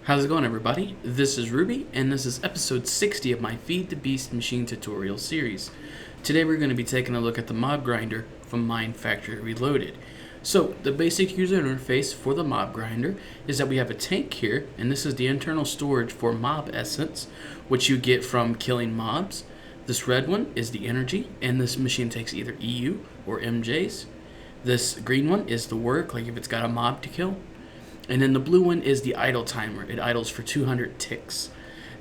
How's it going, everybody? This is Ruby, and this is episode 60 of my Feed the Beast machine tutorial series. Today we're going to be taking a look at the mob grinder from Mine Factory Reloaded. So, the basic user interface for the mob grinder is that we have a tank here, and this is the internal storage for mob essence, which you get from killing mobs. This red one is the energy, and this machine takes either EU or MJs. This green one is the work, like if it's got a mob to kill. And then the blue one is the idle timer. It idles for 200 ticks.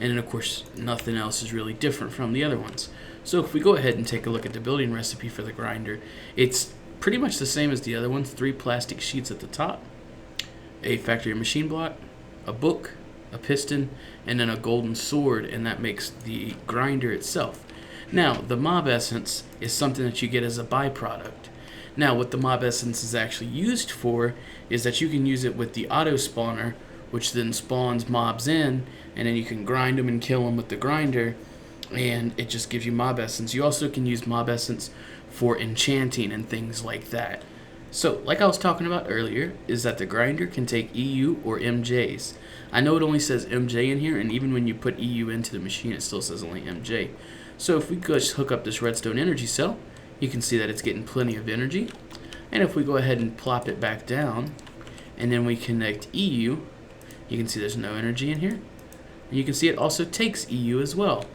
And then, of course, nothing else is really different from the other ones. So if we go ahead and take a look at the building recipe for the grinder, it's pretty much the same as the other ones. 3 plastic sheets at the top, a factory machine block, a book, a piston, and then a golden sword, and that makes the grinder itself. Now, the mob essence is something that you get as a byproduct. Now, what the mob essence is actually used for is that you can use it with the auto spawner, which then spawns mobs in, and then you can grind them and kill them with the grinder, and it just gives you mob essence. You also can use mob essence for enchanting and things like that. So, like I was talking about earlier, is that the grinder can take EU or MJs. I know it only says MJ in here, and even when you put EU into the machine, it still says only MJ. So if we just hook up this redstone energy cell, you can see that it's getting plenty of energy. And if we go ahead and plop it back down, and then we connect EU, you can see there's no energy in here. And you can see it also takes EU as well.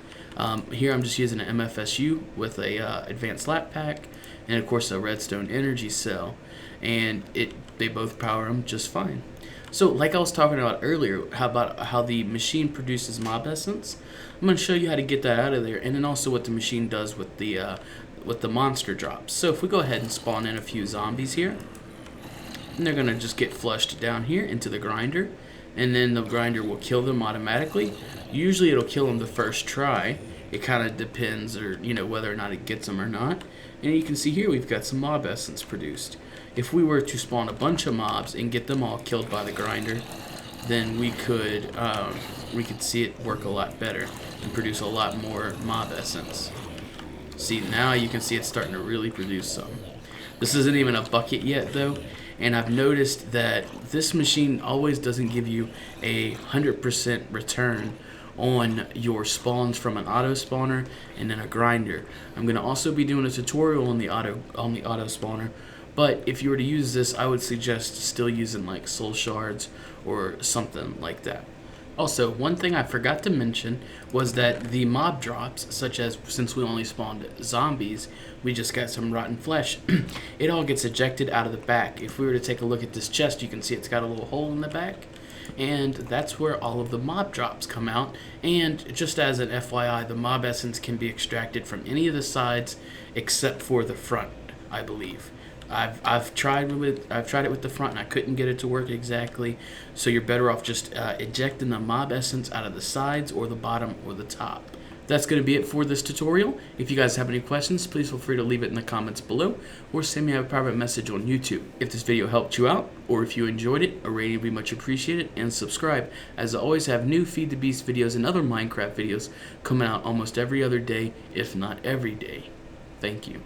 Here I'm just using an MFSU with a advanced lap pack, and of course a redstone energy cell. And they both power them just fine. So like I was talking about earlier, how the machine produces mob essence, I'm going to show you how to get that out of there, and then also what the machine does with the monster drops. So if we go ahead and spawn in a few zombies here, and they're going to just get flushed down here into the grinder, and then the grinder will kill them automatically. Usually it'll kill them the first try. It kind of depends, or whether or not it gets them or not. And you can see here we've got some mob essence produced. If we were to spawn a bunch of mobs and get them all killed by the grinder, then we could see it work a lot better and produce a lot more mob essence. See, now you can see it's starting to really produce some. This isn't even a bucket yet though, and I've noticed that this machine always doesn't give you a 100% return on your spawns from an auto spawner and then a grinder. I'm going to also be doing a tutorial on the auto spawner, but if you were to use this, I would suggest still using like soul shards or something like that. Also, one thing I forgot to mention was that the mob drops, such as since we only spawned zombies, we just got some rotten flesh, it all gets ejected out of the back. If we were to take a look at this chest, you can see it's got a little hole in the back, and that's where all of the mob drops come out. And just as an FYI, the mob essence can be extracted from any of the sides except for the front, I believe. I've tried it with the front and I couldn't get it to work exactly, so you're better off just ejecting the mob essence out of the sides or the bottom or the top. That's going to be it for this tutorial. If you guys have any questions, please feel free to leave it in the comments below or send me a private message on YouTube. If this video helped you out or if you enjoyed it, a rating would be much appreciated, and subscribe, as I always have new Feed the Beast videos and other Minecraft videos coming out almost every other day, if not every day. Thank you.